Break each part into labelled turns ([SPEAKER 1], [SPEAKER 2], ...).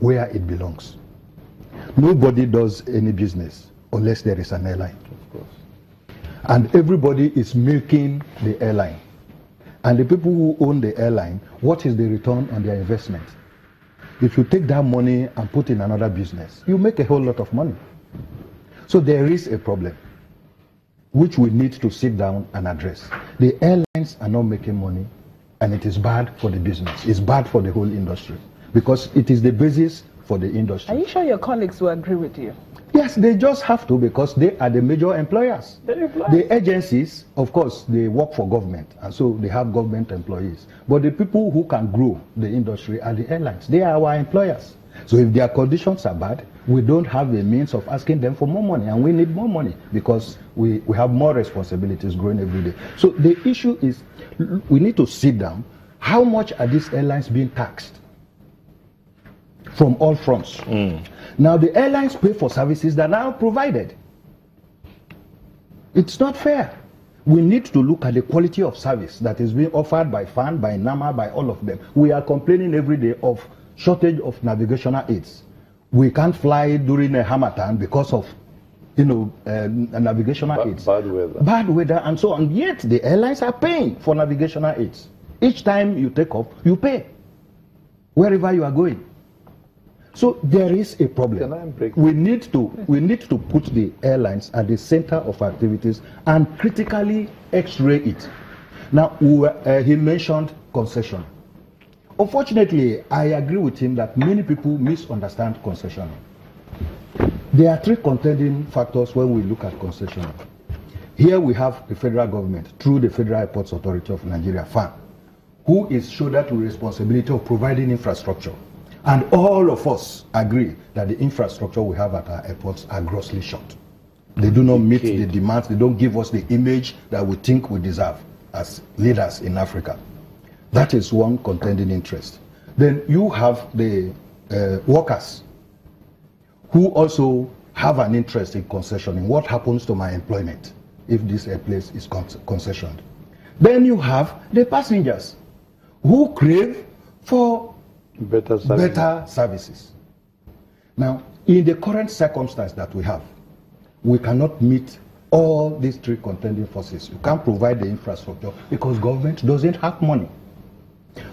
[SPEAKER 1] where it belongs. Nobody does any business unless there is an airline.
[SPEAKER 2] Of course.
[SPEAKER 1] And everybody is milking the airline. And the people who own the airline, what is the return on their investment? If you take that money and put in another business, you make a whole lot of money. So there is a problem which we need to sit down and address. The airlines are not making money, and it is bad for the business. It's bad for the whole industry because it is the basis for the industry.
[SPEAKER 3] Are you sure your colleagues will agree with you?
[SPEAKER 1] Yes, they just have to because they are the major employers. The agencies, of course, they work for government, and so they have government employees. But the people who can grow the industry are the airlines. They are our employers. So if their conditions are bad, we don't have a means of asking them for more money, and we need more money because we have more responsibilities growing every day. So the issue is we need to sit down. How much are these airlines being taxed? From all fronts. Now the airlines pay for services that are provided. It's not fair. We need to look at the quality of service that is being offered by FAN, by NAMA, by all of them. We are complaining every day of shortage of navigational aids. We can't fly during a harmattan because of navigational aids.
[SPEAKER 2] Bad weather.
[SPEAKER 1] Bad weather and so on. Yet the airlines are paying for navigational aids. Each time you take off, you pay wherever you are going. So there is a problem. We need to put the airlines at the center of activities and critically X-ray it. Now, he mentioned concession. Unfortunately, I agree with him that many people misunderstand concession. There are three contending factors when we look at concession. Here we have the federal government through the Federal Airports Authority of Nigeria, FAN, who is shouldered to the responsibility of providing infrastructure. And all of us agree that the infrastructure we have at our airports are grossly short. They do not meet the demands. They don't give us the image that we think we deserve as leaders in Africa. That is one contending interest. Then you have the workers who also have an interest in concessioning. What happens to my employment if this airplace is concessioned? Then you have the passengers who crave for better services. Now, in the current circumstance that we have, we cannot meet all these three contending forces. You can't provide the infrastructure because government doesn't have money.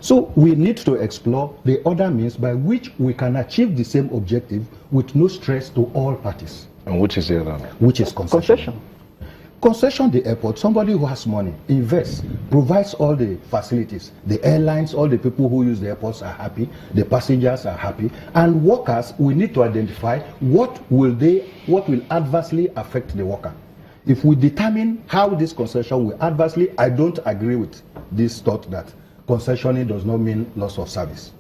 [SPEAKER 1] So we need to explore the other means by which we can achieve the same objective with no stress to all parties.
[SPEAKER 2] And which is the other?
[SPEAKER 1] Which is concession. Concession the airport, somebody who has money, invests, provides all the facilities. The airlines, all the people who use the airports are happy, the passengers are happy, and workers, we need to identify what will adversely affect the worker. If we determine how this concession will adversely, I don't agree with this thought that concessioning does not mean loss of service.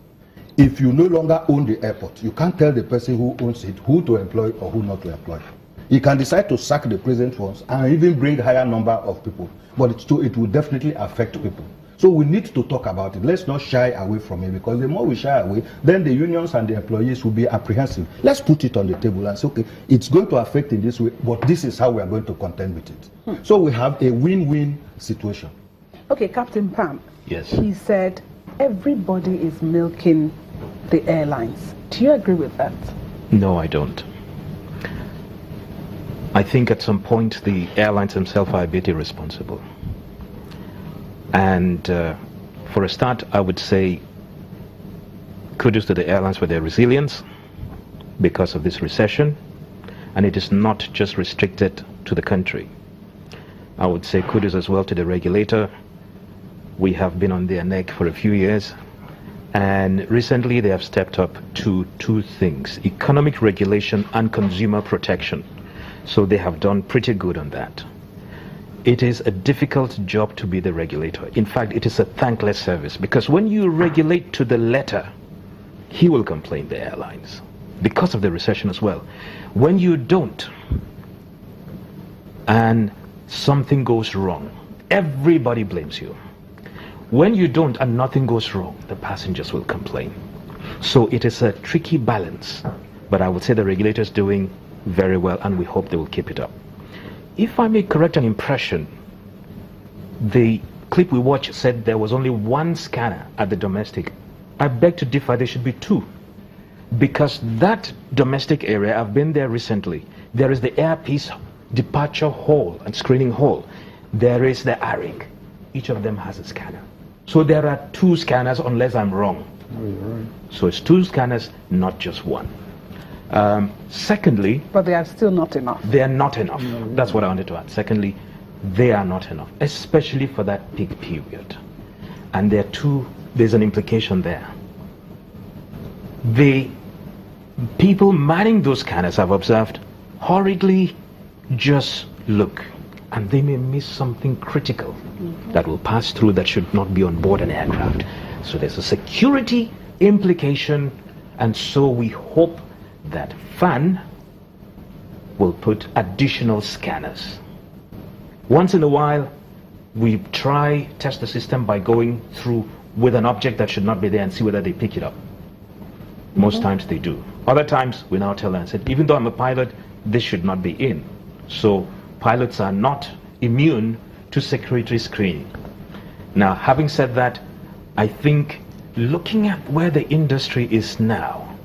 [SPEAKER 1] If you no longer own the airport, you can't tell the person who owns it who to employ or who not to employ. He can decide to sack the present ones and even bring higher number of people, but it will definitely affect people. So we need to talk about it. Let's not shy away from it, because the more we shy away, then the unions and the employees will be apprehensive. Let's put it on the table and say, okay, it's going to affect in this way, but this is how we are going to contend with it. So we have a win-win situation.
[SPEAKER 3] Okay, Captain Pam.
[SPEAKER 4] Yes.
[SPEAKER 3] He said everybody is milking the airlines. Do you agree with that?
[SPEAKER 4] No, I don't. I think at some point the airlines themselves are a bit irresponsible. And for a start, I would say kudos to the airlines for their resilience because of this recession. And it is not just restricted to the country. I would say kudos as well to the regulator. We have been on their neck for a few years. And recently they have stepped up to two things: economic regulation and consumer protection. So they have done pretty good on that. It is a difficult job to be the regulator. In fact, it is a thankless service, because when you regulate to the letter, he will complain, the airlines, because of the recession as well. When you don't, and something goes wrong, everybody blames you. When you don't and nothing goes wrong, the passengers will complain. So it is a tricky balance, but I would say the regulator is doing very well, and we hope they will keep it up. If I may correct an impression, the clip we watched said there was only one scanner at the domestic. I beg to differ, there should be two. Because that domestic area, I've been there recently, there is the airpiece departure hall and screening hall. There is the ARIG. Each of them has a scanner. So there are 2 scanners, unless I'm wrong.
[SPEAKER 1] Oh, you're right.
[SPEAKER 4] So it's 2 scanners, not just 1. Secondly...
[SPEAKER 3] But they are still not enough.
[SPEAKER 4] They are not enough. That's what I wanted to add. Secondly, they are not enough, especially for that peak period. And there's an implication there. The people manning those scanners, I've observed, hurriedly just look, and they may miss something critical that will pass through that should not be on board an aircraft. So there's a security implication, and so we hope that FAN will put additional scanners. Once in a while, we test the system by going through with an object that should not be there and see whether they pick it up. Most times they do. Other times, we now tell them, even though I'm a pilot, this should not be in. So pilots are not immune to security screening. Now, having said that, I think looking at where the industry is now,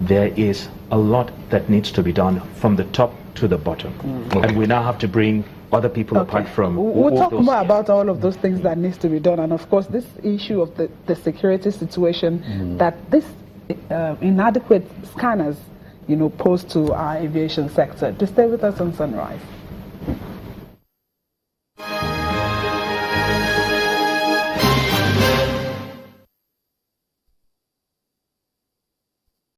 [SPEAKER 4] there is a lot that needs to be done from the top to the bottom. And we now have to bring other people apart from...
[SPEAKER 3] We'll talk more about all of those things that needs to be done. And of course, this issue of the security situation, that this inadequate scanners, pose to our aviation sector. To stay with us on Sunrise.